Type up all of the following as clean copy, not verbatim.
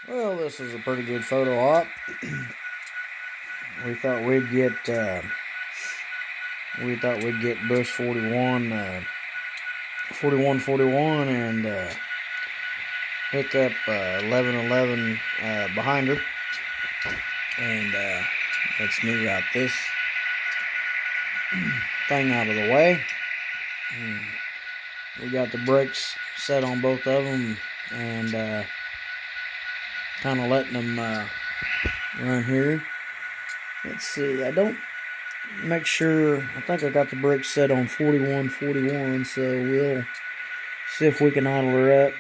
Well, this is a pretty good photo op. We thought we'd get Bush 41, 41, and hook up 11 behind her, and let's move out this thing out of the way. We got the brakes set on both of them, and kind of letting them run here. Let's see, I think I got the brakes set on 41, so we'll see if we can idle her up.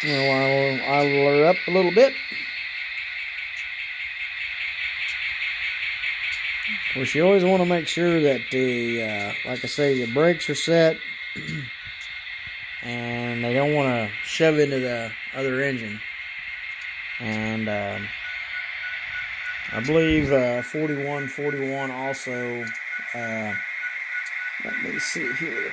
We'll idle her up a little bit. Of course, you always want to make sure that like I say, the brakes are set, and they don't want to shove into the other engine. And I believe 41 also. Let me see here.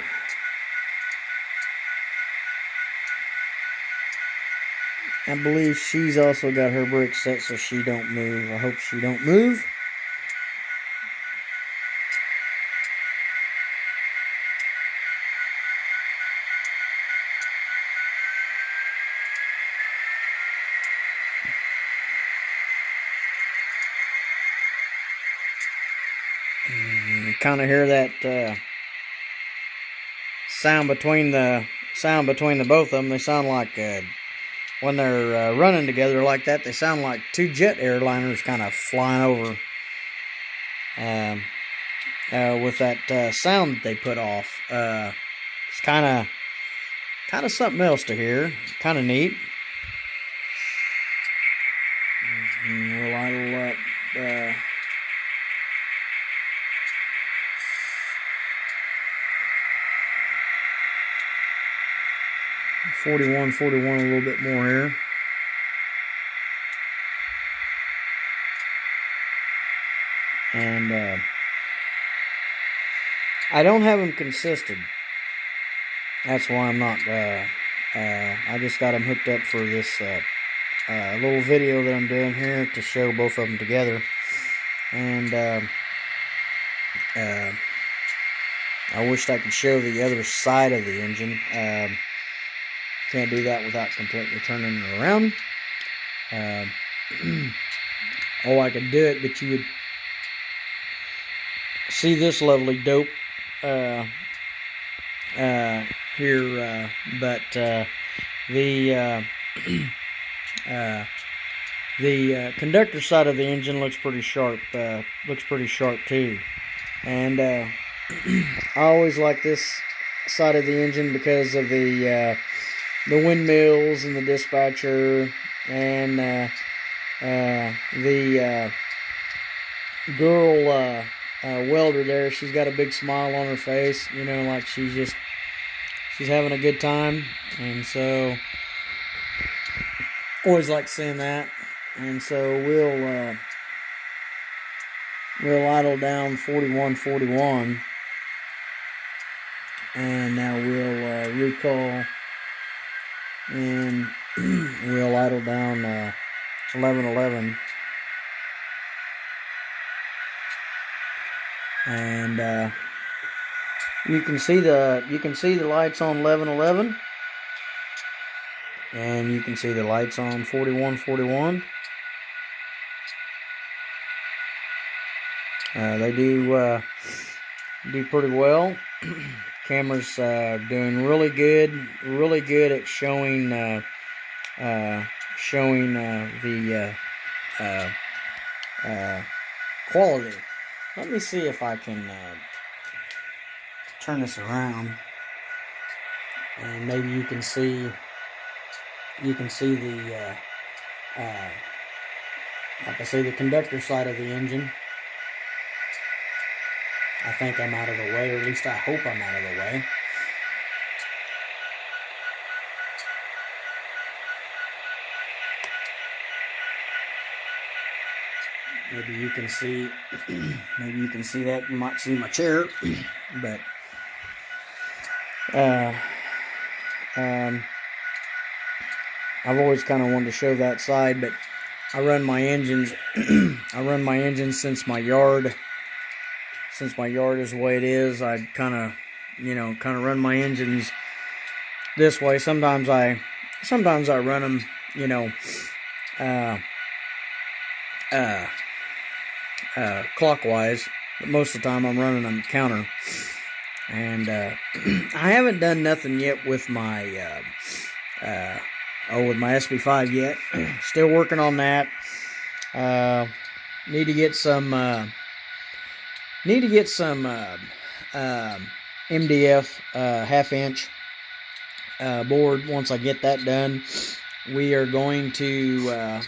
I believe she's also got her brakes set so she don't move. I hope she don't move. You kind of hear that sound between the both of them. They sound like when they're running together like that, they sound like two jet airliners kind of flying over with that sound that they put off. It's kind of something else to hear. Kind of neat. And we'll idle up. 41 a little bit more here. And I don't have them consistent. That's why I'm not. I just got them hooked up for this little video that I'm doing here to show both of them together. And I wished I could show the other side of the engine. Can't do that without completely turning it around. Or I could do it, but you would see this lovely dope here. But the conductor side of the engine looks pretty sharp. Too. And I always like this side of the engine because of the windmills and the dispatcher, and the girl welder there. She's got a big smile on her face, you know, like she's having a good time. And so always like seeing that. And so we'll idle down 41, and now we'll recall, and we'll idle down 11, and you can see the lights on 11, and you can see the lights on 41. They do pretty well. Camera's doing really good at showing the quality. Let me see if I can turn this around, and maybe you can see the like I say, the conductor side of the engine. I think I'm out of the way, or at least I hope I'm out of the way. Maybe you can see, maybe you can see that. You might see my chair, but I've always kind of wanted to show that side. But I run my engines. I run my engines since my yard is the way it is. I kind of run my engines this way. Sometimes I run them, clockwise, but most of the time I'm running them counter. And I haven't done nothing yet with my with my SB5 yet. Still working on that. Need to get some MDF half-inch board. Once I get that done, we're going to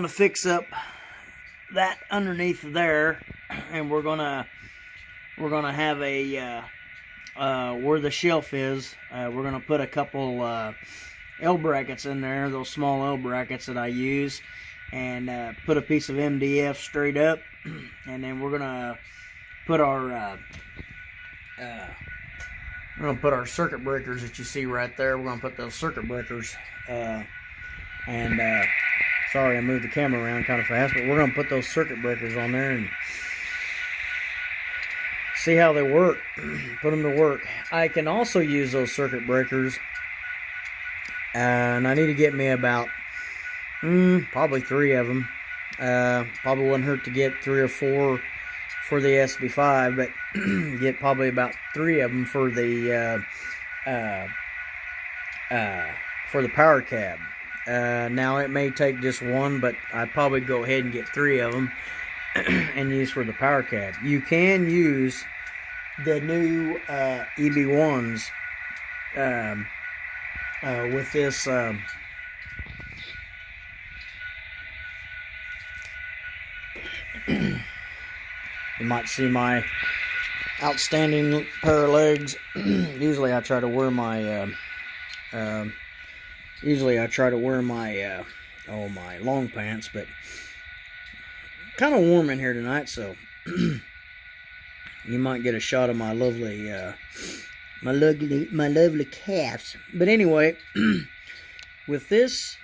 fix up that underneath there, and we're gonna have a where the shelf is, we're gonna put a couple L brackets in there, those small L brackets that I use, and put a piece of MDF straight up, and then we're gonna put our circuit breakers that you see right there. We're gonna put those circuit breakers, sorry I moved the camera around kind of fast, but we're gonna put those circuit breakers on there and see how they work. Put them to work. I can also use those circuit breakers, and I need to get me about probably 3 of them. Probably wouldn't hurt to get 3 or 4 for the SB5, but get probably about 3 of them for the power cab. Now it may take just 1, but I'd probably go ahead and get 3 of them and use for the power cab. You can use the new EB1s with this you might see my outstanding pair of legs. Usually I try to wear my my long pants, but kind of warm in here tonight, so you might get a shot of my lovely my lovely calves. But anyway, with this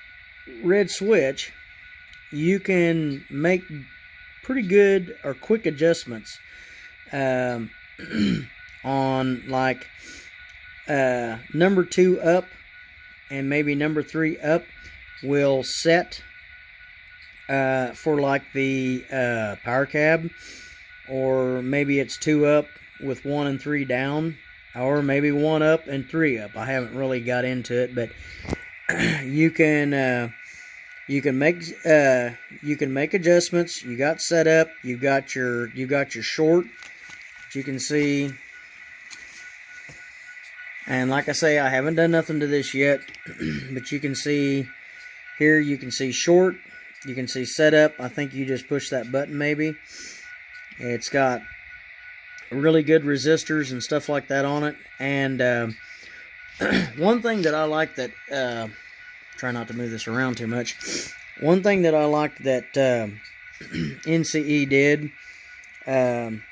red switch, you can make pretty good or quick adjustments on like number 2 up and maybe number 3 up will set for like the power cab, or maybe it's 2 up with 1 and 3 down, or maybe 1 up and 3 up. I haven't really got into it, but you can make adjustments. You got set up. You got your short, which you can see. And like I say, I haven't done nothing to this yet, but you can see here. You can see short. You can see setup. I think you just push that button maybe. It's got really good resistors and stuff like that on it. And one thing that I like that, try not to move this around too much. One thing that I liked that NCE did, their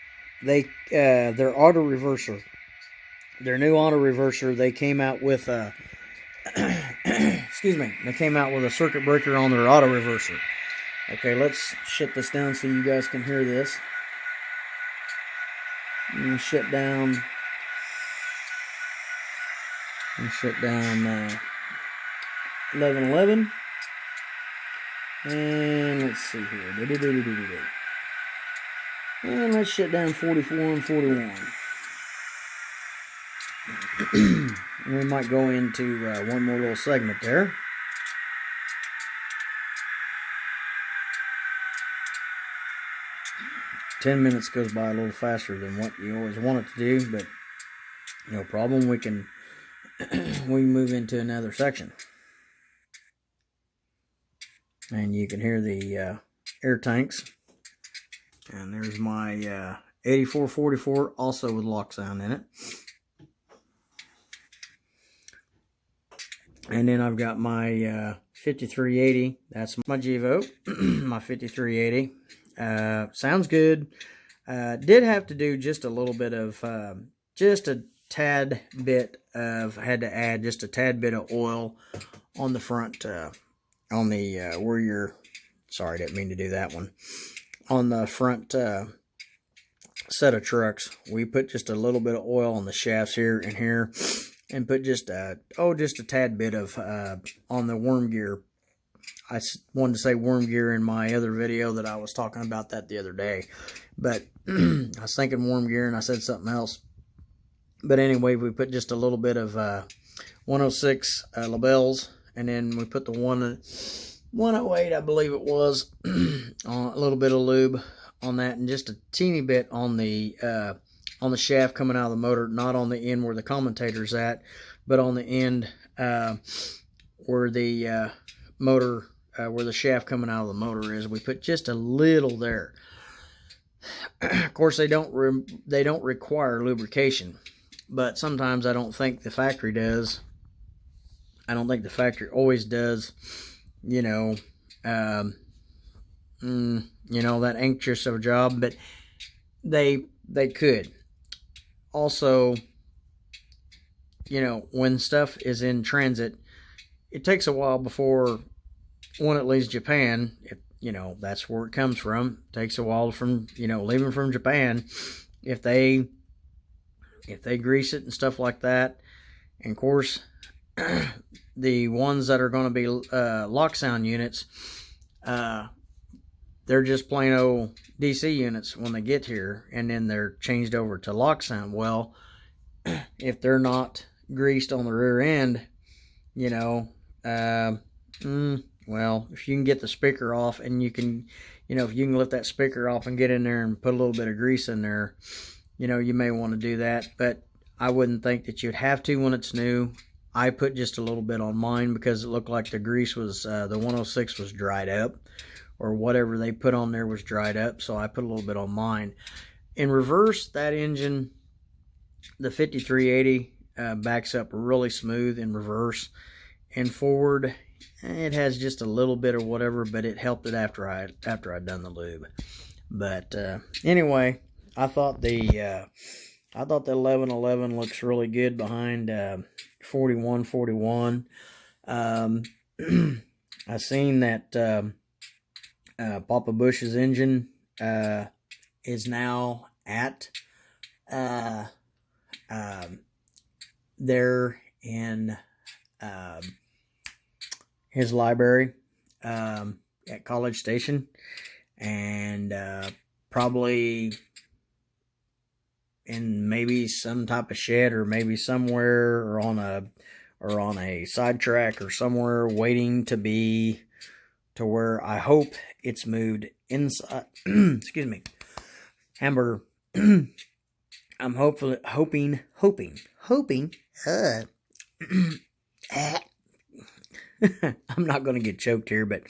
auto reverser, their new auto reverser, they came out with a excuse me, they came out with a circuit breaker on their auto reverser. Okay, let's shut this down so you guys can hear this. And shut down 1111, and let's see here, and let's shut down 44 and 41. We might go into one more little segment there. Ten minutes goes by a little faster than what you always want it to do, but no problem. We can move into another section, and you can hear the air tanks. And there's my 8444, also with Lok Sound in it. And then I've got my 5380. That's my Gevo, my 5380. Sounds good. Did have to do just a little bit of, just a tad bit of, had to add just a tad bit of oil on the front, on the, where you're, sorry, didn't mean to do that one. On the front set of trucks, we put just a little bit of oil on the shafts here and here, and put just just a tad bit of on the worm gear. I wanted to say worm gear in my other video that I was talking about that the other day, but I was thinking worm gear and I said something else. But anyway, we put just a little bit of 106 labels, and then we put the 108, I believe it was, a little bit of lube on that, and just a teeny bit on the shaft coming out of the motor, not on the end where the commentator's at, but on the end where the motor, where the shaft coming out of the motor is. We put just a little there. Of course, they don't require lubrication, but sometimes I don't think the factory does. I don't think the factory always does. You know, that anxious of a job, but they could. Also, when stuff is in transit, it takes a while before when it leaves Japan. If that's where it comes from. It takes a while from leaving from Japan. If they grease it and stuff like that, and of course, the ones that are going to be Lok Sound units, they're just plain old DC units when they get here, and then they're changed over to Lok Sound. Well, if they're not greased on the rear end, well, if you can get the speaker off, and you can, if you can lift that speaker off and get in there and put a little bit of grease in there, you may want to do that. But I wouldn't think that you'd have to when it's new. I put just a little bit on mine because it looked like the grease was, the 106 was dried up, or whatever they put on there was dried up, so I put a little bit on mine. In reverse, that engine, the 5380, backs up really smooth in reverse. And forward, it has just a little bit of whatever, but it helped it after I'd done the lube. But anyway, I thought the 1111 looks really good behind 4141. I seen that Papa Bush's engine is now at there in his library at College Station, and probably in maybe some type of shed, or maybe somewhere, or on a sidetrack or somewhere, waiting to be to where I hope it's moved inside. Excuse me, hamburger. I'm hoping. I'm not going to get choked here, but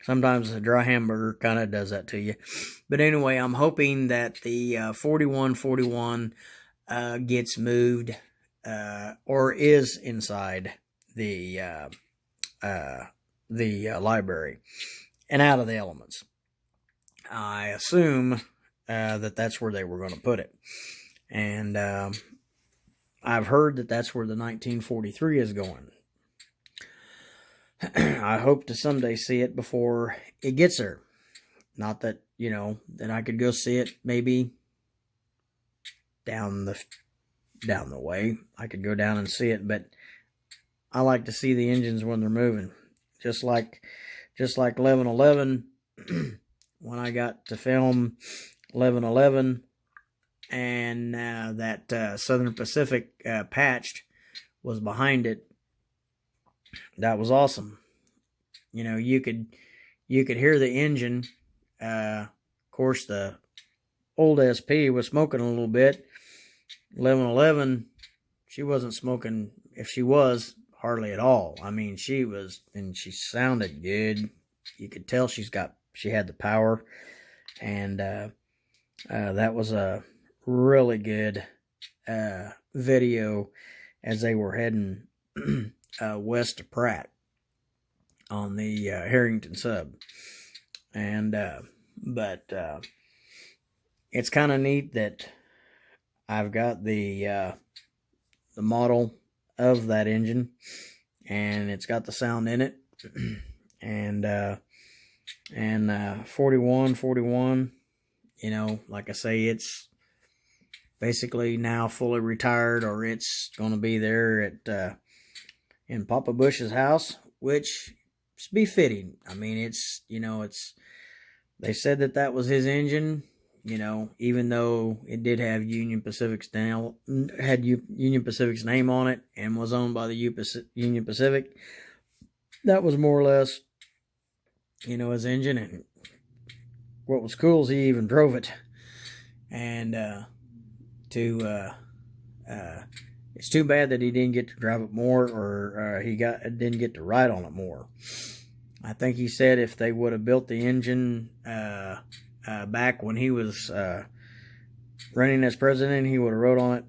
sometimes a dry hamburger kind of does that to you. But anyway, I'm hoping that the 4141 gets moved, or is inside the library and out of the elements. I assume that that's where they were going to put it. And I've heard that that's where the 1943 is going. I hope to someday see it before it gets there. Not that, that I could go see it maybe down the way. I could go down and see it, but I like to see the engines when they're moving. Just like 1111, when I got to film 1111, and that Southern Pacific patched was behind it. That was awesome. You could hear the engine. Of course, the old SP was smoking a little bit. 1111, she wasn't smoking. If she was, hardly at all. I mean, she was, and she sounded good. You could tell she had the power, and that was a really good video as they were heading west of Pratt on the Harrington sub. And but it's kind of neat that I've got the model of that engine, and it's got the sound in it. and 41, you know, like I say, it's basically now fully retired, or it's going to be there at in Papa Bush's house, which is befitting. I mean, it's, you know, it's, they said that was his engine, you know, even though it did have Union Pacific's name on it and was owned by the Union Pacific. That was more or less, you know, his engine. And what was cool is he even drove it. And it's too bad that he didn't get to drive it more, or didn't get to ride on it more. I think he said if they would have built the engine back when he was running as president, he would have rode on it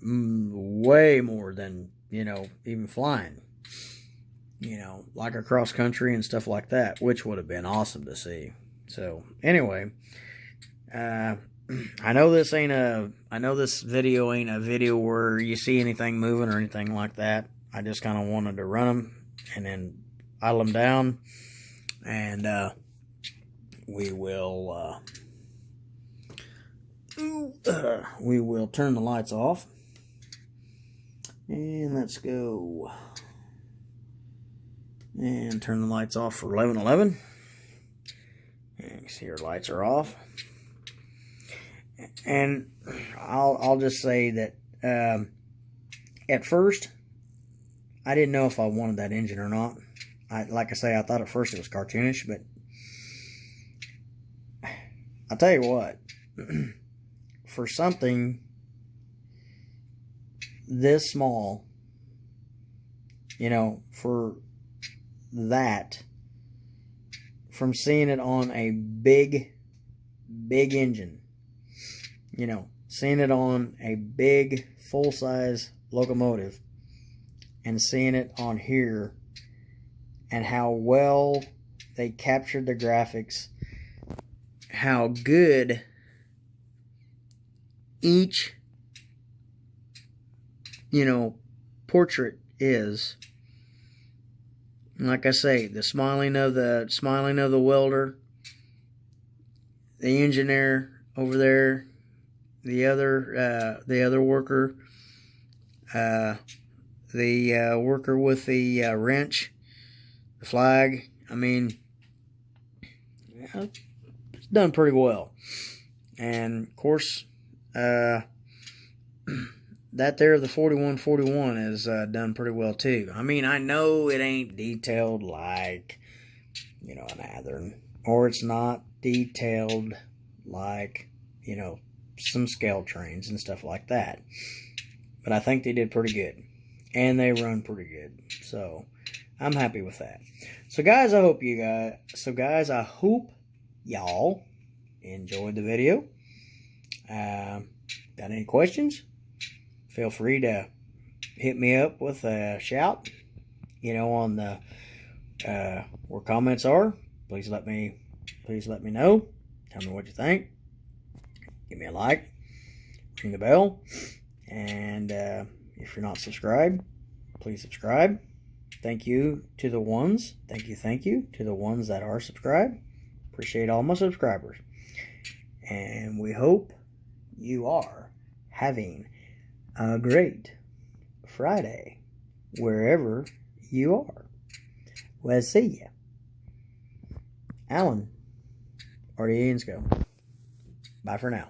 way more than, you know, even flying, you know, like across country and stuff like that, which would have been awesome to see. So anyway, I know this video ain't a video where you see anything moving or anything like that. I just kind of wanted to run them and then idle them down, and we will turn the lights off, and let's go and turn the lights off for 11:11. And you see our lights are off. And I'll just say that at first I didn't know if I wanted that engine or not. Like I say, I thought at first it was cartoonish, but I'll tell you what, for something this small, you know, for that, from seeing it on a big engine, you know, seeing it on a big full-size locomotive and seeing it on here, and how well they captured the graphics, how good each, you know, portrait is. And like I say, the smiling of the welder, the engineer over there, the other worker, the worker with the wrench, the flag. I mean, yeah, it's done pretty well. And of course, that there, the 4141, is done pretty well too. I mean, I know it ain't detailed like, you know, an Athearn, or it's not detailed like, you know, some scale trains and stuff like that. But I think they did pretty good, and they run pretty good. So I'm happy with that. So guys, I hope y'all enjoyed the video. Got any questions? Feel free to hit me up with a shout, you know, on the where comments are. Please let me know. Tell me what you think. Give me a like. Ring the bell. And if you're not subscribed, please subscribe. Thank you to the ones. Thank you to the ones that are subscribed. Appreciate all my subscribers. And we hope you are having a great Friday wherever you are. We'll see ya. Alan, RDA and Sco. Bye for now.